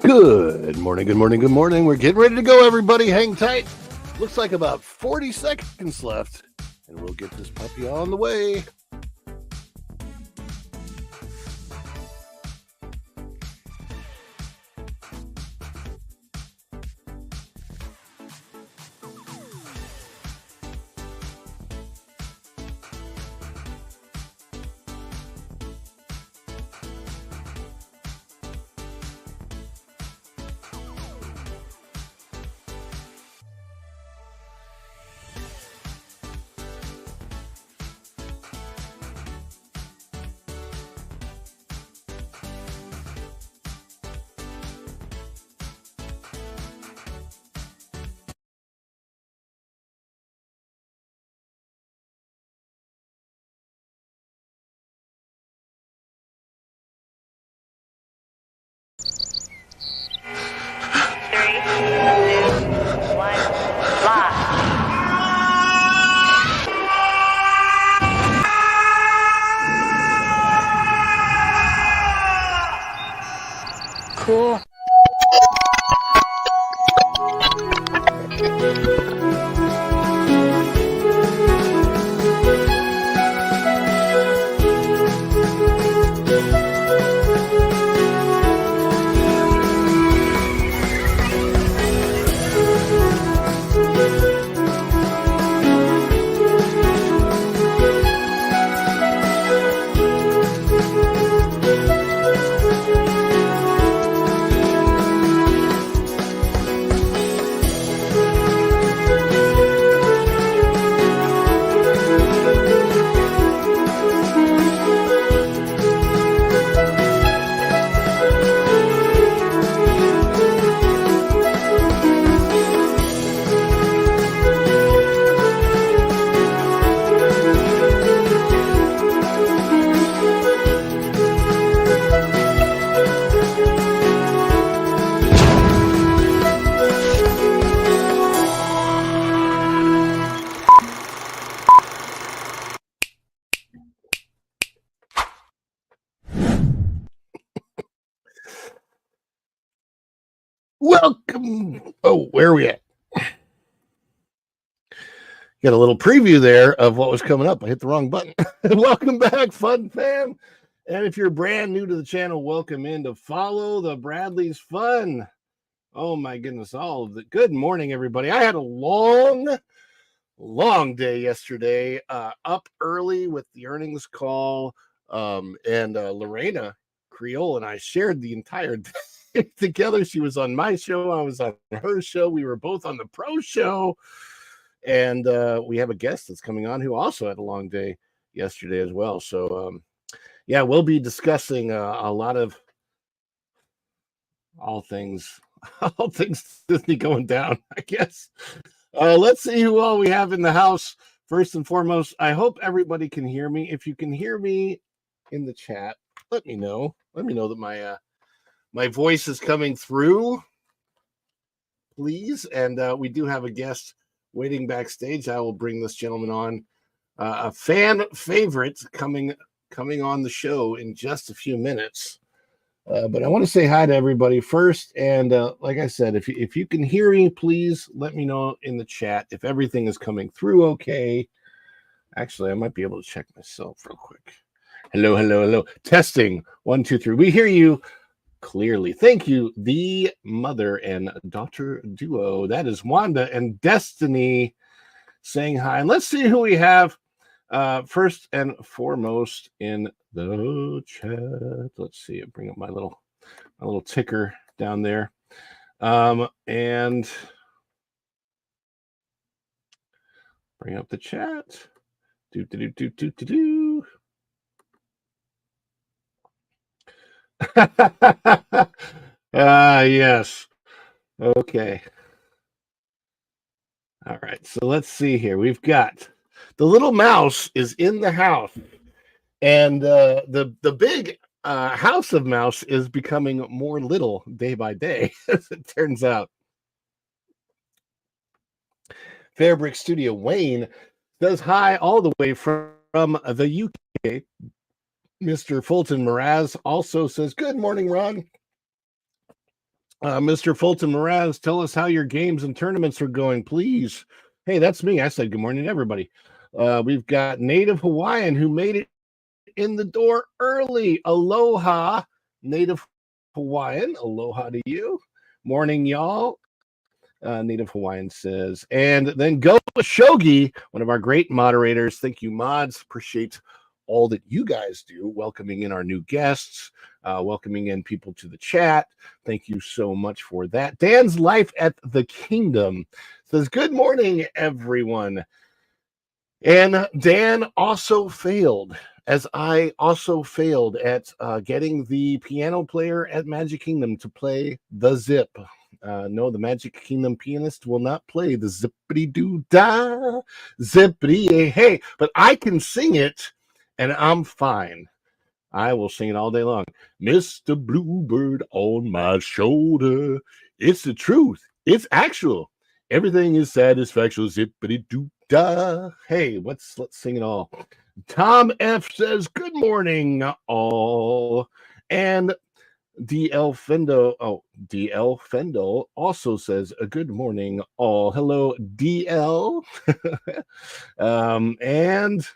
Good morning, good morning, good morning. We're getting ready to go, everybody. Hang tight. Looks like about 40 seconds left, and we'll get this puppy on the way. Cool. Welcome. Oh, where are we at? Got a little preview there of what was coming up. I hit the wrong button. Welcome back, Fun Fam. And if you're brand new to the channel, welcome in to Follow the Bradley's Fun. Oh, my goodness. All of the good morning, everybody. I had a long day yesterday, up early with the earnings call, and Lorena Creole and I shared the entire day together. She was on my show, I was on her show, we were both on the pro show, and we have a guest that's coming on who also had a long day yesterday as well. So yeah, we'll be discussing a lot of all things Disney going down, I guess. Let's see who all we have in the house. First and foremost, I hope everybody can hear me. If you can hear me in the chat, let me know. Let me know that my voice is coming through, please. And we do have a guest waiting backstage. I will bring this gentleman on, a fan favorite coming on the show in just a few minutes. But I want to say hi to everybody first. And like I said, if you can hear me, please let me know in the chat if everything is coming through okay. Actually, I might be able to check myself real quick. Hello, hello, hello. Testing. 1, 2, 3. We hear you clearly. Thank you, the mother and daughter duo. That is Wanda and Destiny saying hi. And let's see who we have first and foremost in the chat. Let's see. I bring up my little ticker down there, and bring up the chat. Do. Yes. Okay. All right. So let's see here. We've got the little mouse is in the house, and the big house of mouse is becoming more little day by day, as it turns out. Fairbrick Studio Wayne says hi all the way from the UK. Mr. Fulton Mraz also says, good morning, Ron. Mr. Fulton Mraz, tell us how your games and tournaments are going, please. Hey, that's me. I said good morning, everybody. We've got Native Hawaiian who made it in the door early. Aloha, Native Hawaiian. Aloha to you. Morning, y'all. Native Hawaiian says, and then go Shogi, one of our great moderators. Thank you, mods. Appreciate all that you guys do, welcoming in our new guests, welcoming in people to the chat. Thank you so much for that. Dan's Life at the Kingdom says, good morning, everyone. And Dan also failed, as I also failed at getting the piano player at Magic Kingdom to play the zip. No, the Magic Kingdom pianist will not play the zippity-doo-dah, zippity-hey, but I can sing it, and I'm fine. I will sing it all day long. Mr. Bluebird on my shoulder. It's the truth. It's actual. Everything is satisfactual. Zippity-doo-dah. Hey, let's sing it all. Tom F says, good morning, all. And DL Fendo also says a good morning, all. Hello, DL. And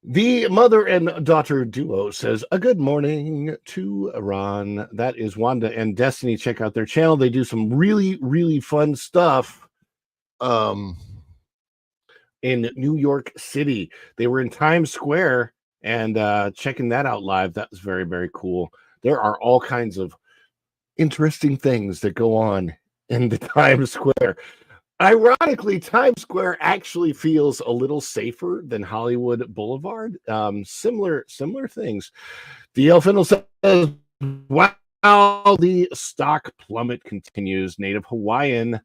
the mother and daughter duo says a good morning to Ron. That is Wanda and Destiny. Check out their channel. They do some really, really fun stuff. In New York City, they were in Times Square and checking that out live. That was very, very cool. There are all kinds of interesting things that go on in the Times Square. Ironically, Times Square actually feels a little safer than Hollywood Boulevard. Similar things. The Elfino says, wow, the stock plummet continues. Native Hawaiian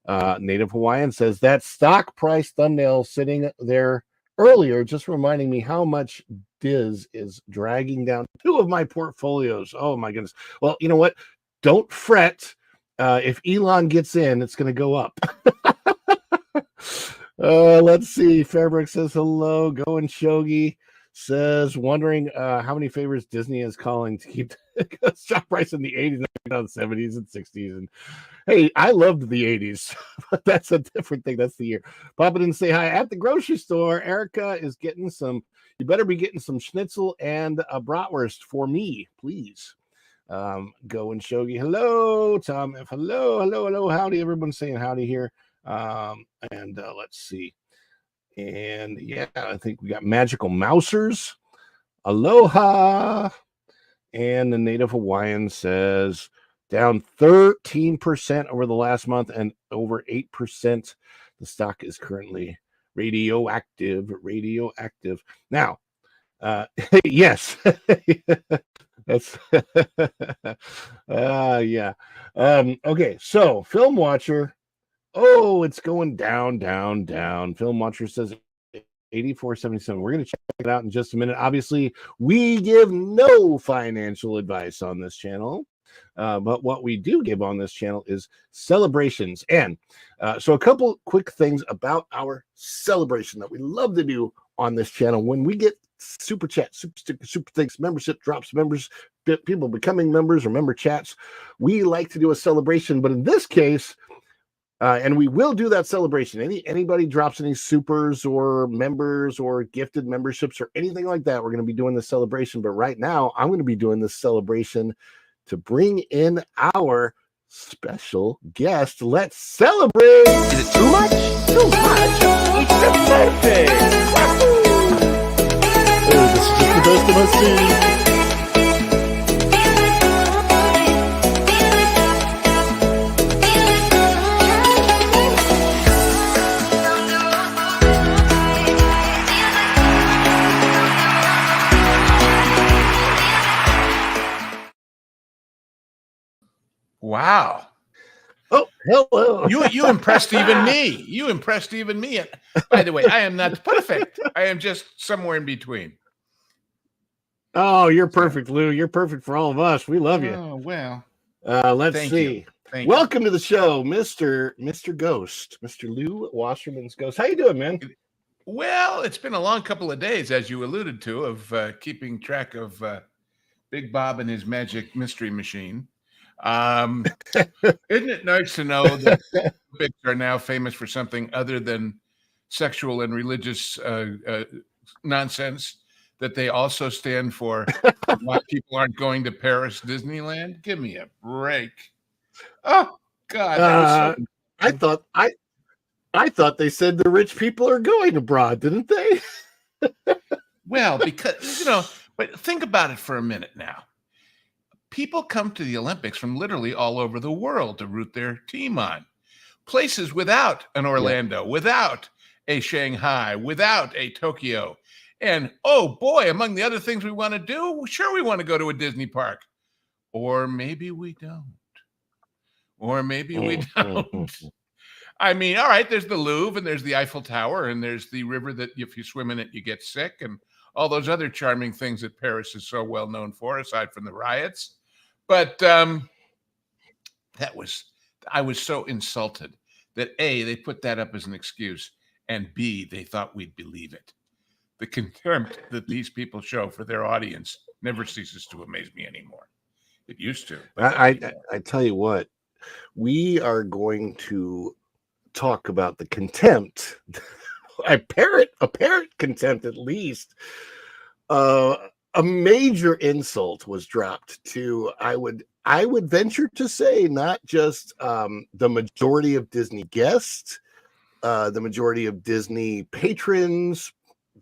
says that stock price thumbnail sitting there earlier, just reminding me how much Diz is dragging down two of my portfolios. Oh my goodness. Well, you know what? Don't fret. If Elon gets in, it's going to go up. Let's see. Fairbrick says hello. Going Shogi says, wondering how many favors Disney is calling to keep the stock price in the 80s, 70s, and 60s. And hey, I loved the 80s, but that's a different thing. That's the year. Pop in and say hi at the grocery store. Erica is getting some. You better be getting some schnitzel and a bratwurst for me, please. Go and Shogi. Hello, Tom F. Hello. Howdy. Everyone's saying howdy here. Let's see. And yeah, I think we got Magical Mousers. Aloha. And the Native Hawaiian says down 13% over the last month and over 8%. The stock is currently radioactive. Now, yes. That's yeah. Okay, so Film Watcher. Oh, it's going down. Film Watcher says 84.77. We're going to check it out in just a minute. Obviously, we give no financial advice on this channel. But what we do give on this channel is celebrations. And so a couple quick things about our celebration that we love to do on this channel. When we get super chat, super stickers, super thanks, membership drops, members, people becoming members or member chats, we like to do a celebration. But in this case, and we will do that celebration. Anybody drops any supers or members or gifted memberships or anything like that, we're going to be doing the celebration. But right now, I'm going to be doing this celebration to bring in our special guest. Let's celebrate. Is it too much? Too much? It's a birthday. This is just the best of my scene. Wow. Oh, hello. You impressed even me. You impressed even me. And by the way, I am not perfect. I am just somewhere in between. Oh, you're perfect, Lou. You're perfect for all of us. We love you. Oh, well. Let's see. Welcome You. to the show, Mr. Ghost, Mr. Lou Wasserman's Ghost. How you doing, man? Well, it's been a long couple of days, as you alluded to, of keeping track of Big Bob and his magic mystery machine. Isn't it nice to know that Olympics are now famous for something other than sexual and religious nonsense? That they also stand for why people aren't going to Paris Disneyland? Give me a break. Oh God, that was so. I thought they said the rich people are going abroad, didn't they? Well, because but think about it for a minute now. People come to the Olympics from literally all over the world to root their team on. Places without an Orlando, without a Shanghai, without a Tokyo. And oh boy, among the other things we want to do, sure, we want to go to a Disney park. Or maybe we don't. Or maybe we don't. I mean, all right, there's the Louvre and there's the Eiffel Tower and there's the river that if you swim in it, you get sick and all those other charming things that Paris is so well known for, aside from the riots. But I was so insulted that A, they put that up as an excuse, and B, they thought we'd believe it. The contempt that these people show for their audience never ceases to amaze me anymore. It used to. I tell you what, we are going to talk about the contempt, apparent contempt at least. A major insult was dropped to, I would venture to say, not just the majority of Disney guests, the majority of Disney patrons,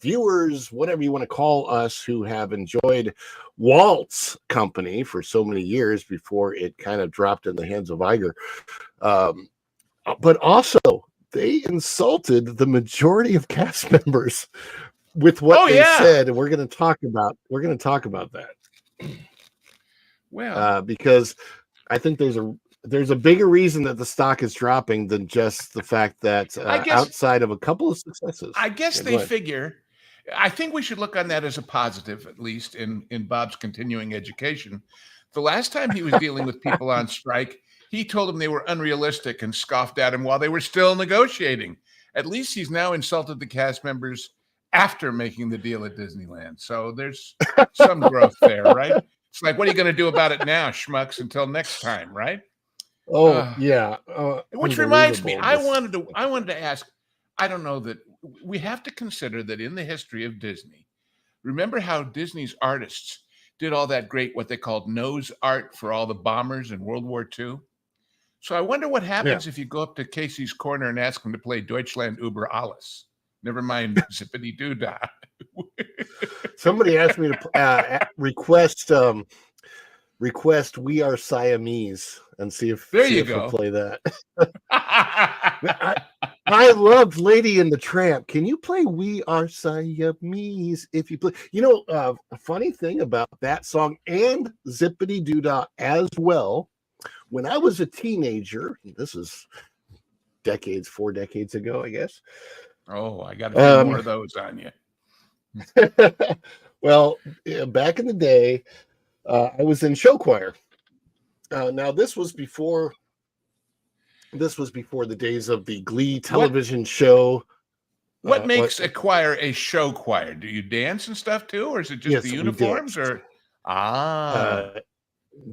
viewers, whatever you want to call us, who have enjoyed Walt's company for so many years before it kind of dropped in the hands of Iger. But also, they insulted the majority of cast members with what they said, and we're going to talk about that. Well, because I think there's a bigger reason that the stock is dropping than just the fact that outside of a couple of successes. I guess they figure. I think we should look on that as a positive, at least in Bob's continuing education. The last time he was dealing with people on strike, he told them they were unrealistic and scoffed at him while they were still negotiating. At least he's now insulted the cast members after making the deal at Disneyland. So there's some growth there, right? It's like, what are you going to do about it now, schmucks, until next time, right? Oh, yeah. Which reminds me, I wanted to ask, I don't know that we have to consider that in the history of Disney, remember how Disney's artists did all that great, what they called nose art for all the bombers in World War II? So I wonder what happens if you go up to Casey's Corner and ask him to play Deutschland über alles. Never mind Zippity Doo Dah. Somebody asked me to request "We Are Siamese" and see if we'll play that. I loved Lady and the Tramp. Can you play "We Are Siamese"? If you play, a funny thing about that song and Zippity Doo Dah as well. When I was a teenager, this is 4 decades ago, I guess. Oh, I got a few more of those on you. Well, back in the day, I was in show choir. Now, this was before the days of the Glee television show. What makes a choir a show choir? Do you dance and stuff too, or is it just the uniforms? Or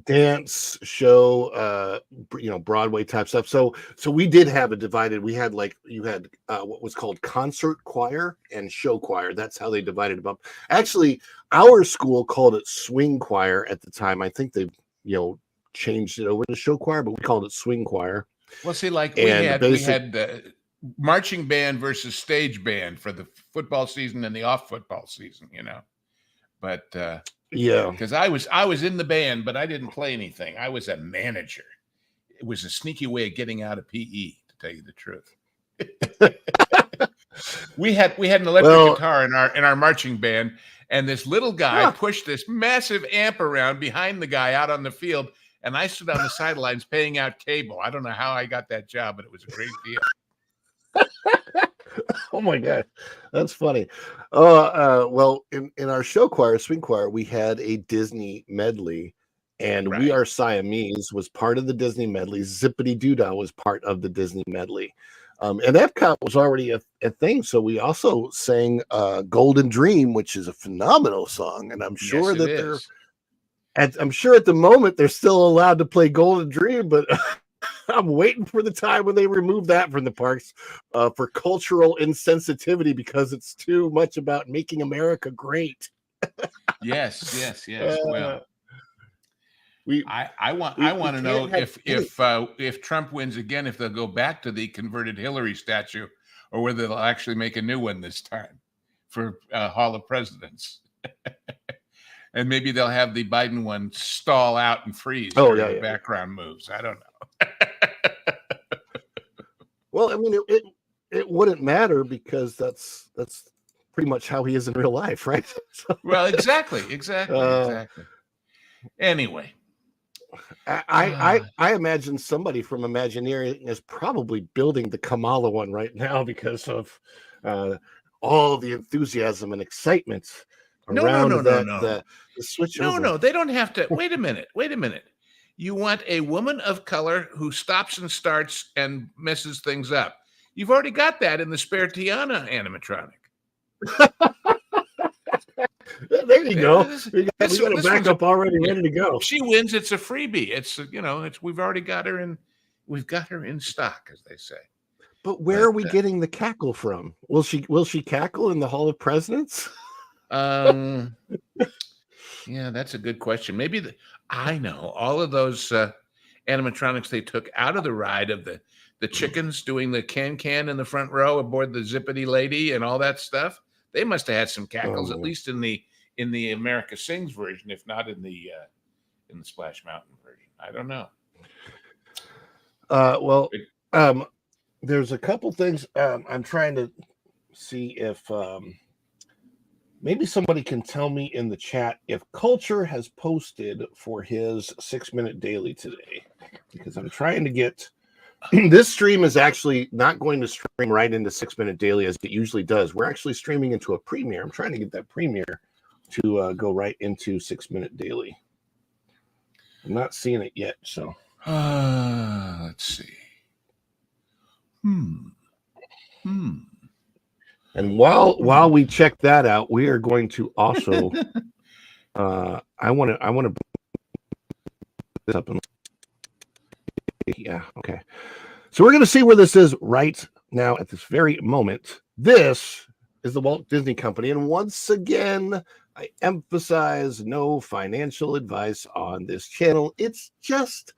dance show, Broadway type stuff. So we did have it divided. We had you had what was called concert choir and show choir. That's how they divided them up. Actually, our school called it swing choir at the time. I think they've changed it over to show choir, but we called it swing choir. Well, see, we had marching band versus stage band for the football season and the off football season, But because I was in the band, but I didn't play anything. I was a manager. It was a sneaky way of getting out of PE, to tell you the truth. we had an electric guitar in our marching band, and this little guy pushed this massive amp around behind the guy out on the field, and I stood on the sidelines paying out cable. I don't know how I got that job, but it was a great deal. Oh my God, that's funny. Well, in our show choir, swing choir, we had a Disney medley, and We Are Siamese was part of the Disney medley. Zippity Doo Dah was part of the Disney medley, and Epcot was already a thing. So we also sang "Golden Dream," which is a phenomenal song, and I'm sure that they're I'm sure at the moment they're still allowed to play Golden Dream, but I'm waiting for the time when they remove that from the parks for cultural insensitivity because it's too much about making America great. Yes. Well, we I want we to know can't have if Trump wins again, if they'll go back to the converted Hillary statue, or whether they'll actually make a new one this time for Hall of Presidents. And maybe they'll have the Biden one stall out and freeze during the background moves. I don't know. Well, I mean, it wouldn't matter because that's pretty much how he is in real life, right? So, well, exactly. Anyway, I imagine somebody from Imagineering is probably building the Kamala one right now because of all the enthusiasm and excitement around the switch over. No, they don't have to. Wait a minute. You want a woman of color who stops and starts and messes things up. You've already got that in the spare Tiana animatronic. There you go. We got a backup already ready to go. If she wins, it's a freebie. It's we've already got her in. We've got her in stock, as they say. But where are we getting the cackle from? Will she cackle in the Hall of Presidents? Yeah, that's a good question. Maybe I know all of those animatronics they took out of the ride of the chickens doing the can in the front row aboard the Zippity Lady and all that stuff. They must have had some cackles, at least in the America Sings version, if not in the Splash Mountain version. I don't know. There's a couple things I'm trying to see if maybe somebody can tell me in the chat if Culture has posted for his 6-minute daily today, because I'm trying to get this stream is actually not going to stream right into 6-minute daily as it usually does. We're actually streaming into a premiere. I'm trying to get that premiere to go right into 6-minute daily. I'm not seeing it yet, so let's see. And while we check that out, we are going to also I want to this up and okay. So we're going to see where this is right now at this very moment. This is the Walt Disney Company, and once again, I emphasize no financial advice on this channel. It's just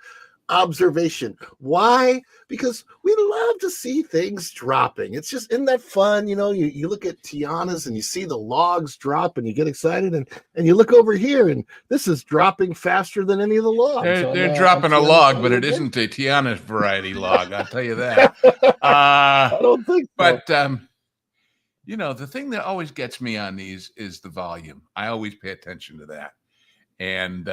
observation. Why? Because we love to see things dropping. It's just, isn't that fun? You look at Tiana's and you see the logs drop and you get excited, and you look over here and this is dropping faster than any of the logs. They're dropping a log, but it isn't a Tiana variety log. I'll tell you that. I don't think so. But the thing that always gets me on these is the volume. I always pay attention to that. And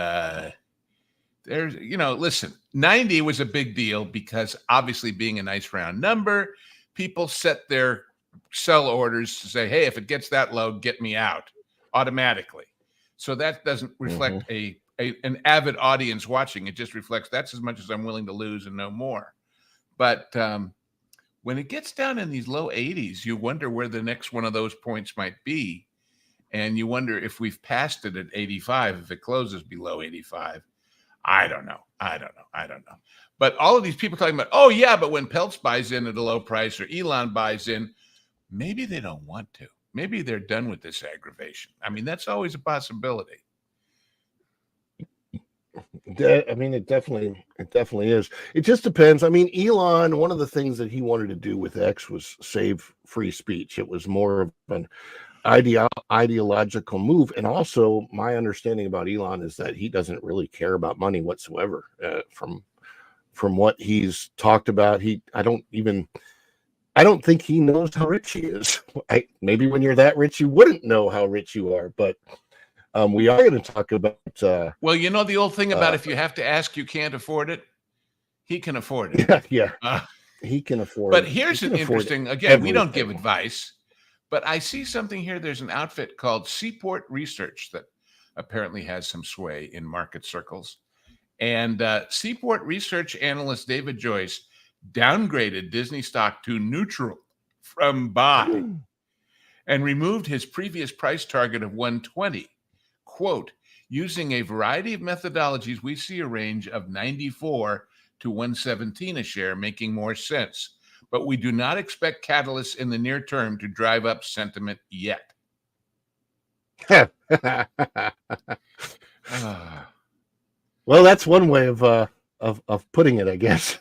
listen, 90 was a big deal because obviously being a nice round number, people set their sell orders to say, hey, if it gets that low, get me out automatically. So that doesn't reflect an avid audience watching. It just reflects that's as much as I'm willing to lose and no more. But when it gets down in these low 80s, you wonder where the next one of those points might be. And you wonder if we've passed it at 85, if it closes below 85. I don't know. But all of these people talking about, oh, yeah, but when Peltz buys in at a low price or Elon buys in, maybe they don't want to. Maybe they're done with this aggravation. I mean, that's always a possibility. I mean, it definitely is. It just depends. I mean, Elon, one of the things that he wanted to do with X was save free speech. It was more of an ideological move. And also my understanding about Elon is that he doesn't really care about money whatsoever. From what he's talked about, I don't think he knows how rich he is. Maybe when you're that rich, you wouldn't know how rich you are, but we are going to talk about well, the old thing about if you have to ask, you can't afford it. He can afford it. Yeah. He can afford it. But here's here's an interesting, again, we don't give advice. But I see something here. There's an outfit called Seaport Research that apparently has some sway in market circles. And Seaport Research analyst David Joyce downgraded Disney stock to neutral from buy and removed his previous price target of 120. Quote, Using a variety of methodologies, we see a range of 94 to 117 a share, making more sense. But we do not expect catalysts in the near term to drive up sentiment yet. Well, that's one way of putting it, I guess.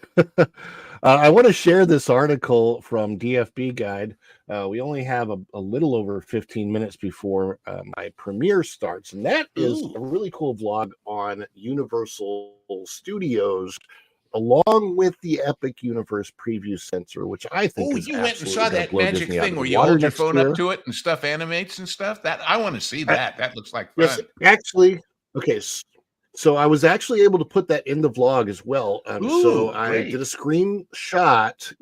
I want to share this article from DFB Guide. We only have a little over 15 minutes before my premiere starts, and that is a really cool vlog on Universal Studios, along with the Epic Universe Preview Center, which I think is you went and absolutely saw gonna that blow magic Disney out thing of where the you water hold your next phone year. up to it and stuff animates and stuff? That I want to see I- that. That looks like Yes, fun. actually, okay. So I was actually able to put that in the vlog as well. So I did a screenshot,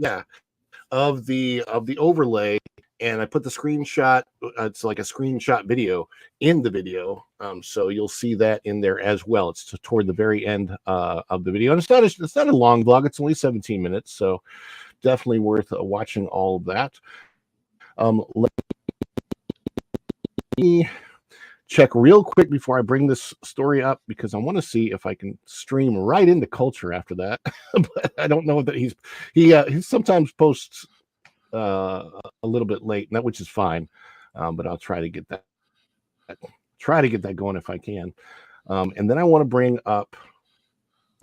of the overlay, and I put the screenshot. It's like a screenshot video in the video. So you'll see that in there as well. It's toward the very end of the video, and it's not a long vlog. It's only 17 minutes, so definitely worth watching all of that. Let me check real quick before I bring this story up, because I want to see if I can stream right into culture after that. But I don't know that he sometimes posts a little bit late, which is fine. But I'll try to get that going if I can. And then I want to bring up.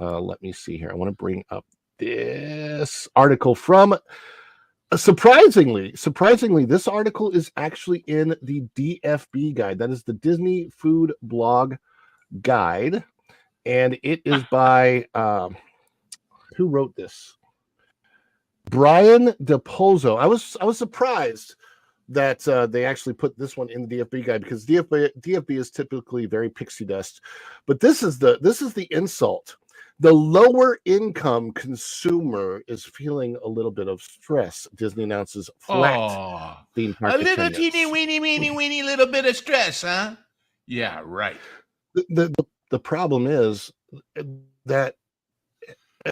Let me see here. I want to bring up this article from. Surprisingly, this article is actually in the DFB Guide. That is the Disney Food Blog Guide, and it is by who wrote this? Brian DePolzo. I was surprised that they actually put this one in the DFB Guide, because DFB is typically very pixie dust, but this is the insult. The lower income consumer is feeling a little bit of stress. Disney announces flat theme park a little attendance. teeny weeny little bit of stress, huh? Yeah, right. The problem is that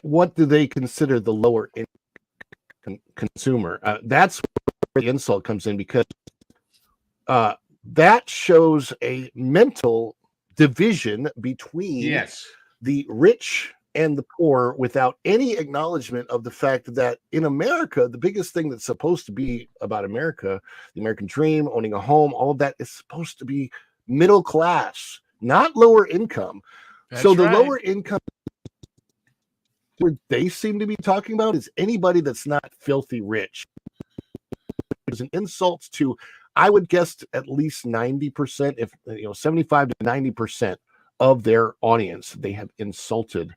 what do they consider the lower income consumer? That's where the insult comes in, because that shows a mental division between the rich and the poor, without any acknowledgement of the fact that in America, the biggest thing that's supposed to be about America, the American dream, owning a home, all of that is supposed to be middle class, not lower income. So the lower income where they seem to be talking about is anybody that's not filthy rich. It's an insult to, I would guess, at least 90%, if 75 to 90% of their audience they have insulted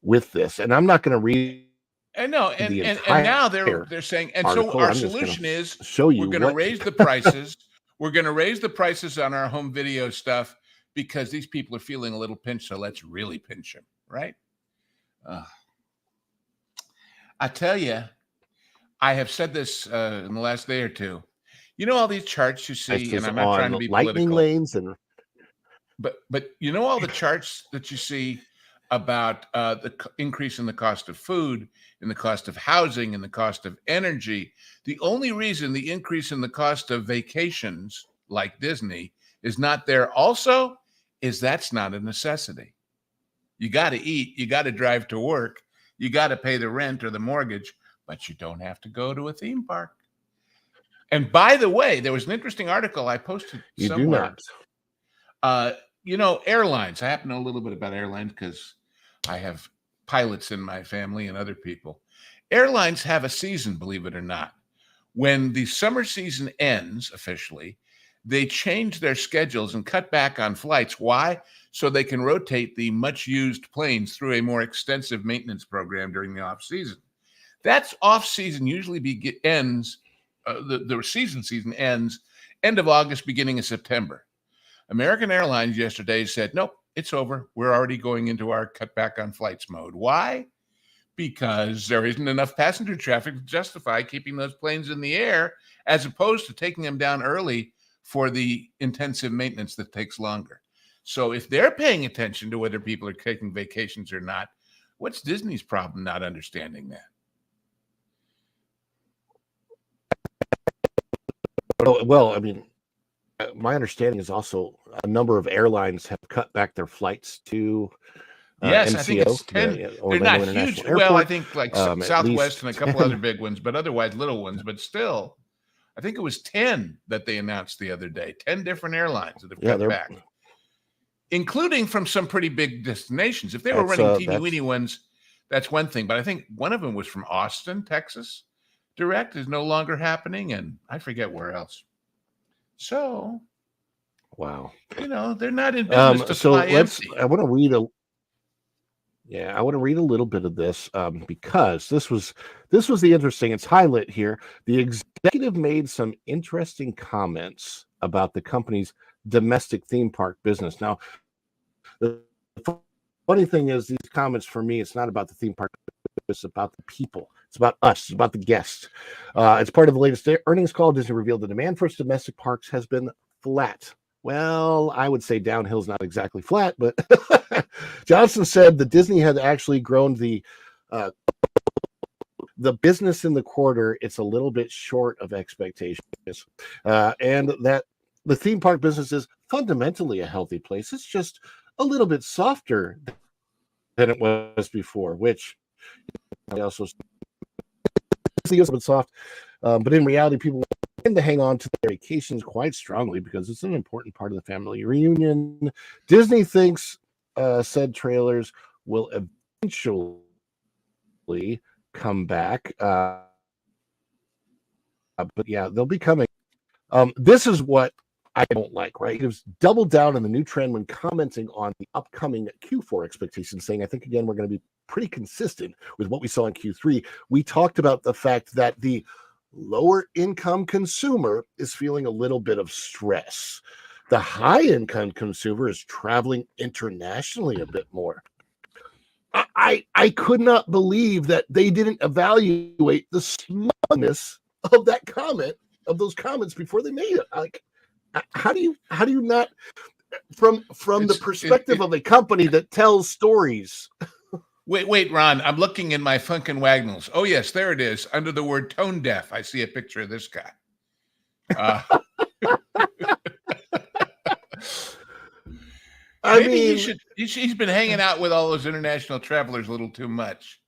with this. And I'm not going to read. And no, and now they're saying, and article. So our solution is show you we're going to raise the prices. We're going to raise the prices on our home video stuff because these people are feeling a little pinched. So let's really pinch them, right? I tell you, I have said this in the last day or two. You know all these charts you see, and I'm not trying to be lightning political. Lanes and but you know all the charts that you see about the increase in the cost of food, in the cost of housing, in the cost of energy. The only reason the increase in the cost of vacations, like Disney, is not there also is that's not a necessity. You got to eat, you got to drive to work, you got to pay the rent or the mortgage, but you don't have to go to a theme park. And by the way, there was an interesting article I posted somewhere. You do not. Airlines. I happen to know a little bit about airlines because I have pilots in my family and other people. Airlines have a season, believe it or not. When the summer season ends officially, they change their schedules and cut back on flights. Why? So they can rotate the much used planes through a more extensive maintenance program during the off season. That's off season usually ends. The season ends end of August, beginning of September. American Airlines yesterday said, nope, it's over. We're already going into our cut back on flights mode. Why? Because there isn't enough passenger traffic to justify keeping those planes in the air, as opposed to taking them down early for the intensive maintenance that takes longer. So if they're paying attention to whether people are taking vacations or not, what's Disney's problem not understanding that? Well, I mean, my understanding is also a number of airlines have cut back their flights to Yes, I think MCO, it's 10. They're Orlando not International huge. Well, I Airport. think like At Southwest least and a couple other 10. big ones, but otherwise little ones. But still, I think it was 10 that they announced the other day. 10 different airlines that have cut back, including from some pretty big destinations. If they were running teeny-weeny ones, that's one thing. But I think one of them was from Austin, Texas. Direct is no longer happening, and I forget where else. So, wow, they're not in business to fly empty. I want to read I want to read a little bit of this because this was the interesting. It's highlight here. The executive made some interesting comments about the company's domestic theme park business. Now, the funny thing is, these comments for me, it's not about the theme park. It's about the people. It's about us. It's about the guests. It's part of the latest earnings call. Disney revealed the demand for its domestic parks has been flat. Well, I would say downhill's not exactly flat, but Johnson said that Disney had actually grown the business in the quarter. It's a little bit short of expectations, and that the theme park business is fundamentally a healthy place. It's just a little bit softer than it was before, which I also see a bit soft, but in reality, people tend to hang on to their vacations quite strongly because it's an important part of the family reunion. Disney thinks said trailers will eventually come back, but yeah, they'll be coming. This is what I don't like, right? It was doubled down on the new trend when commenting on the upcoming Q4 expectations, saying, I think, again, we're going to be pretty consistent with what we saw in Q3. We talked about the fact that the lower income consumer is feeling a little bit of stress. The high income consumer is traveling internationally a bit more. I could not believe that they didn't evaluate the smugness of that comment, of those comments before they made it. Like, how do you not, from the perspective of a company that tells stories? Wait, Ron, I'm looking in my Funkin' Wagnalls. Oh, yes, there it is. Under the word tone deaf, I see a picture of this guy. He's been hanging out with all those international travelers a little too much.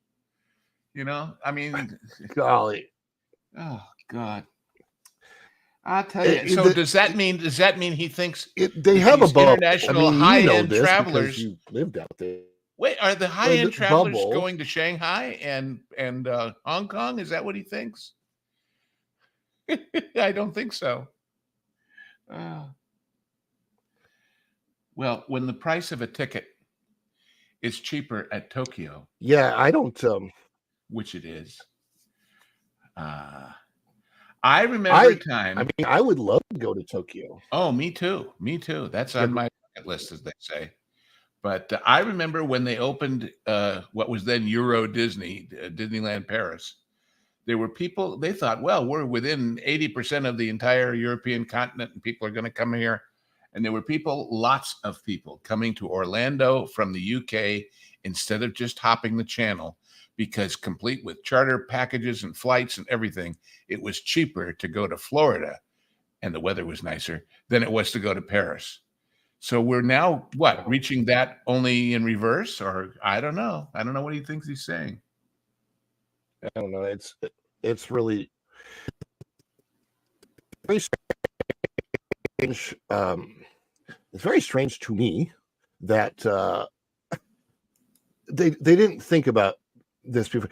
I mean, golly. Oh, God. I'll tell you. So does that mean he thinks they have a bubble? International high-end travelers you lived out there. Wait, are the high-end travelers going to Shanghai and Hong Kong? Is that what he thinks? I don't think so. Well, when the price of a ticket is cheaper at Tokyo, I don't. Which it is. I remember a time. I mean, I would love to go to Tokyo. Oh, me too. That's on my bucket list, as they say. But I remember when they opened what was then Euro Disney, Disneyland Paris, there were people, they thought, well, we're within 80% of the entire European continent and people are going to come here. And there were lots of people coming to Orlando from the UK instead of just hopping the channel, because complete with charter packages and flights and everything, it was cheaper to go to Florida, and the weather was nicer, than it was to go to Paris. So we're now, reaching that only in reverse? Or I don't know. I don't know what he thinks he's saying. I don't know. It's really very strange. It's very strange to me that they didn't think about this before.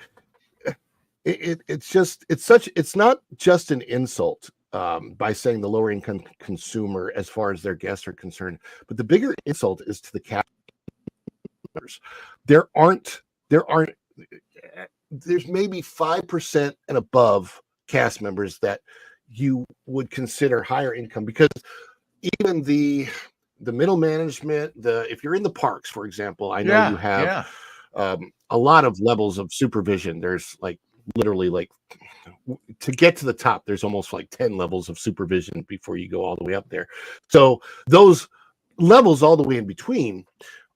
It's not just an insult by saying the lower income consumer as far as their guests are concerned, but the bigger insult is to the cast members. There's maybe 5% and above cast members that you would consider higher income, because even the middle management, if you're in the parks, for example, I know you have a lot of levels of supervision. There's literally to get to the top, there's almost 10 levels of supervision before you go all the way up there. So those levels all the way in between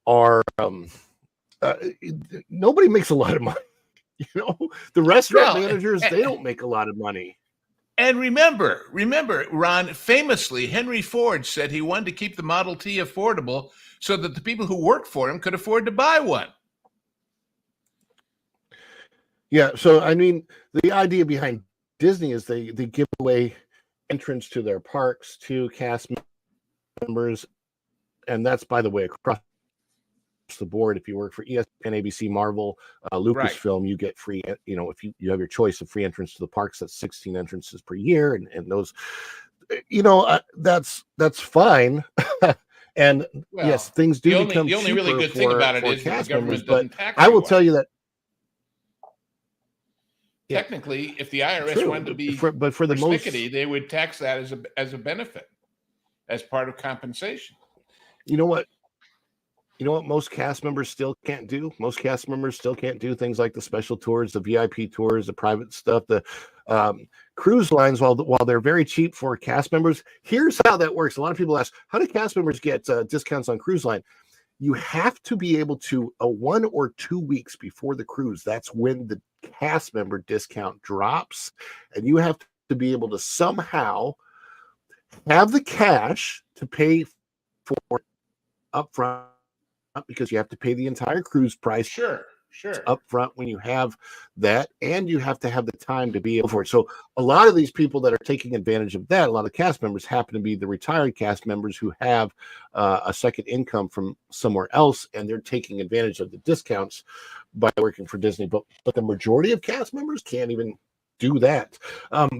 are nobody makes a lot of money. The restaurant managers, they don't make a lot of money. And remember, Ron, famously, Henry Ford said he wanted to keep the Model T affordable so that the people who worked for him could afford to buy one. Yeah, so I mean, the idea behind Disney is they give away entrance to their parks to cast members, and that's, by the way, across the board. If you work for ESPN, ABC, Marvel, Lucasfilm, you get free. If you have your choice of free entrance to the parks, that's 16 entrances per year, and those, that's fine. And Well, yes, things do become the only cheaper really good thing about it for is that the cast members, government but doesn't tax I will you tell on it. you that Technically, if the IRS true, wanted to be but for the most, persnickety, they would tax that as a benefit, as part of compensation. you know what most cast members still can't do? Most cast members still can't do things like the special tours, the VIP tours, the private stuff, the cruise lines. While they're very cheap for cast members, here's how that works. A lot of people ask, how do cast members get discounts on cruise line? You have to be able to 1 or 2 weeks before the cruise. That's when the cast member discount drops, and you have to be able to somehow have the cash to pay for upfront, because you have to pay the entire cruise price Sure. up front when you have that, and you have to have the time to be able for it. So a lot of these people that are taking advantage of that, a lot of cast members happen to be the retired cast members who have a second income from somewhere else, and they're taking advantage of the discounts by working for Disney. But the majority of cast members can't even do that.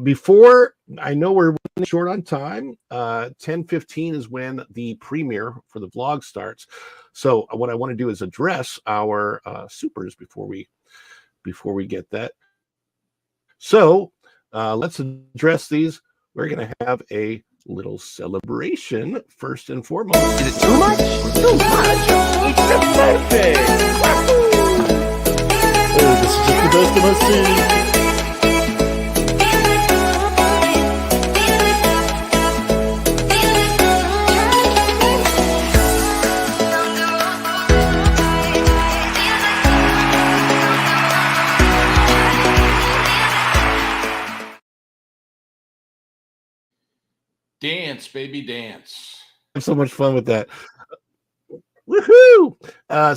Before, I know we're running short on time. 10:15 is when the premiere for the vlog starts. So what I want to do is address our supers before we get that. So let's address these. We're going to have a little celebration first and foremost. Is it too much? Too much? It's a birthday! Hey, this is just the best of us. Dance, baby, dance. Have so much fun with that. Woohoo!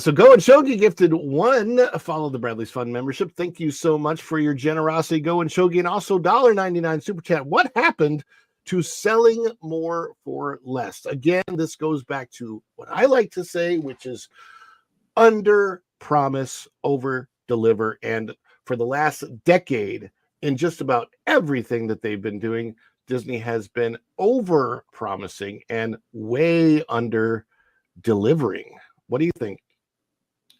So Go and Shogi gifted one Follow the Bradley's Fun membership. Thank you so much for your generosity, Go and Shogi, and also $1.99 super chat. What happened to selling more for less? Again, this goes back to what I like to say, which is under promise, over deliver. And for the last decade, in just about everything that they've been doing, Disney has been over promising and way under delivering. What do you think,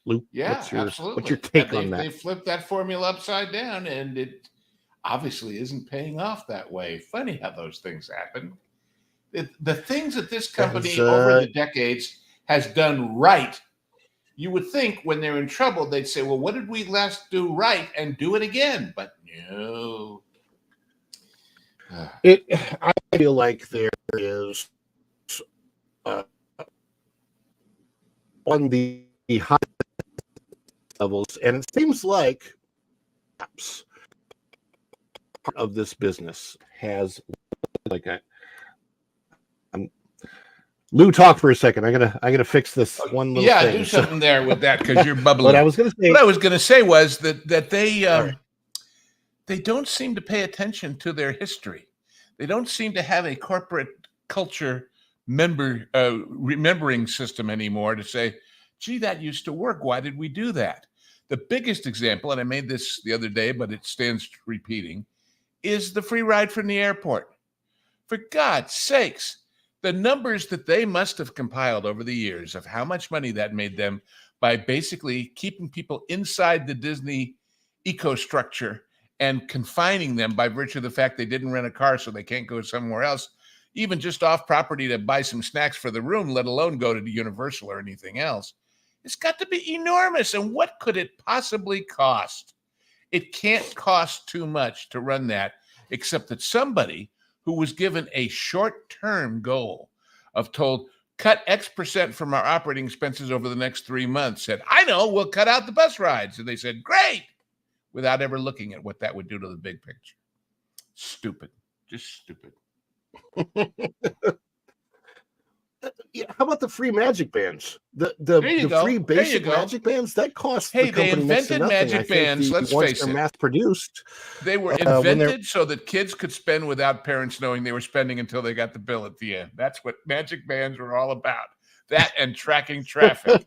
Luke? Yeah, absolutely. What's your absolutely. take on that? They flipped that formula upside down, and it obviously isn't paying off that way. Funny how those things happen. The things that this company over the decades has done right, you would think when they're in trouble, they'd say, well, what did we last do right, and do it again? But no. I feel like there is on the high levels, and it seems like perhaps part of this business has like Lou, talk for a second. I'm gonna fix this one little thing. Do something there with that, because you're bubbling. What I was gonna say was that they don't seem to pay attention to their history. They don't seem to have a corporate culture remembering system anymore to say, gee, that used to work. Why did we do that? The biggest example, and I made this the other day, but it stands repeating, is the free ride from the airport. For God's sakes, the numbers that they must have compiled over the years of how much money that made them by basically keeping people inside the Disney ecostructure and confining them by virtue of the fact they didn't rent a car so they can't go somewhere else, even just off property to buy some snacks for the room, let alone go to the Universal or anything else. It's got to be enormous. And what could it possibly cost? It can't cost too much to run that, except that somebody who was given a short-term goal of told, cut X% from our operating expenses over the next 3 months, said, I know, we'll cut out the bus rides. And they said, great, without ever looking at what that would do to the big picture. Stupid. Just stupid. Yeah, how about the free magic bands? There you The go. free There you basic go. magic bands that cost Hey, the they company next to invented nothing. I magic think bands. Let's once face they're it. mass produced, They were when they're invented so that kids could spend without parents knowing they were spending until they got the bill at the end. That's what magic bands were all about. That and tracking traffic.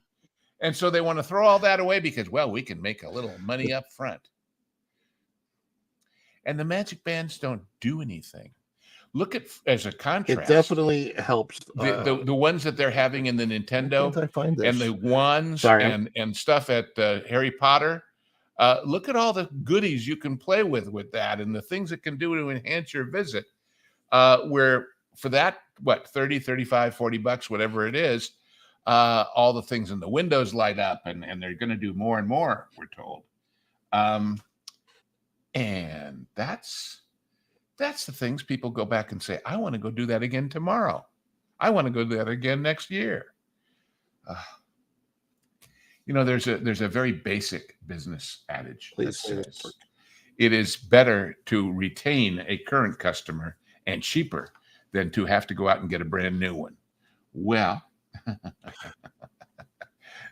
And so they want to throw all that away because, well, we can make a little money up front. And the magic bands don't do anything. Look at, as a it contrast, definitely helps. the ones that they're having in the Why Nintendo can't I find this? and the wands Sorry, and stuff at Harry Potter. Look at all the goodies you can play with that and the things it can do to enhance your visit. Where for that, what, 30, 35, 40 bucks, whatever it is, all the things in the windows light up and they're going to do more and more, we're told. And that's the things people go back and say, I want to go do that again tomorrow. I want to go do that again next year. There's a very basic business adage that says it is better to retain a current customer and cheaper than to have to go out and get a brand new one. Well,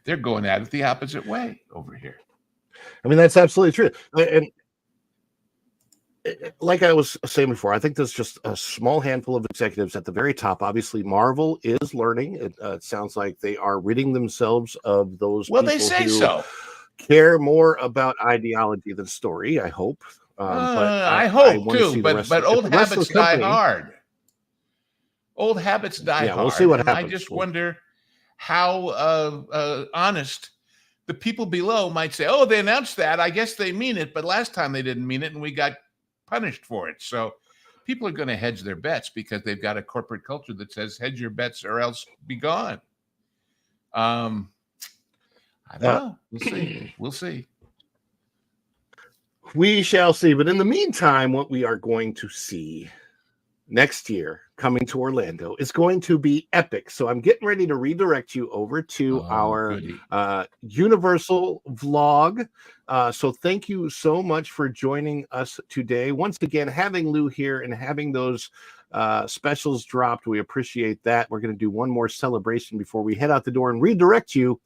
they're going at it the opposite way over here. I mean, that's absolutely true. And like I was saying before, I think there's just a small handful of executives at the very top. Obviously, Marvel is learning. It sounds like they are ridding themselves of those Well, people they say who so. care more about ideology than story, I hope. But I hope want to too. see the But rest of old the rest of habits the die company. hard. Old habits die Yeah, hard. we'll see what and I happens. just wonder how honest the people below might say, oh, they announced that. I guess they mean it. But last time they didn't mean it and we got punished for it. So people are going to hedge their bets because they've got a corporate culture that says hedge your bets or else be gone. I don't know. We'll see. We'll see. We shall see. But in the meantime, what we are going to see next year coming to Orlando is going to be epic. So I'm getting ready to redirect you over to our Universal vlog. So thank you so much for joining us today. Once again, having Lou here and having those specials dropped, we appreciate that. We're going to do one more celebration before we head out the door and redirect you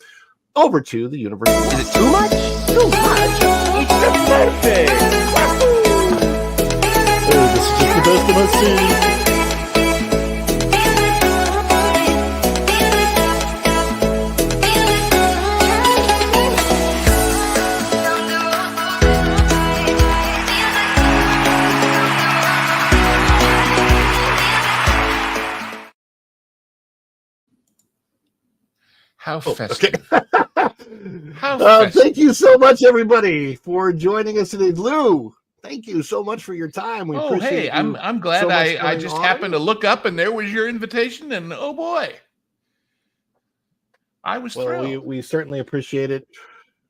over to the Universal. Is it too much? Too much? It's just perfect! Oh, this is just the best of us see. How festive. Okay. How festive. Thank you so much, everybody, for joining us today. Lou, thank you so much for your time. We appreciate I'm glad so much I just happened to look up and there was your invitation and oh boy. I was thrilled. We certainly appreciate it.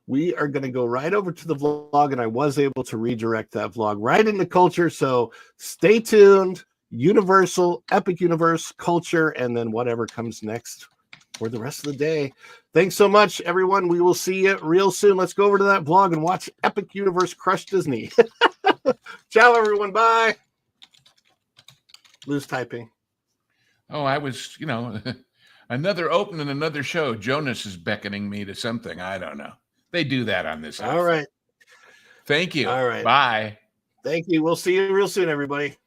We are going to go right over to the vlog, and I was able to redirect that vlog right into culture. So stay tuned. Universal, Epic Universe, culture, and then whatever comes next for the rest of the day. Thanks so much, everyone. We will see you real soon. Let's go over to that vlog and watch Epic Universe crush Disney. Ciao, everyone. Bye. Lou's typing. Oh, I was, another open and another show. Jonas is beckoning me to something. I don't know. They do that on this. All right. Thank you. All right. Bye. Thank you. We'll see you real soon, everybody.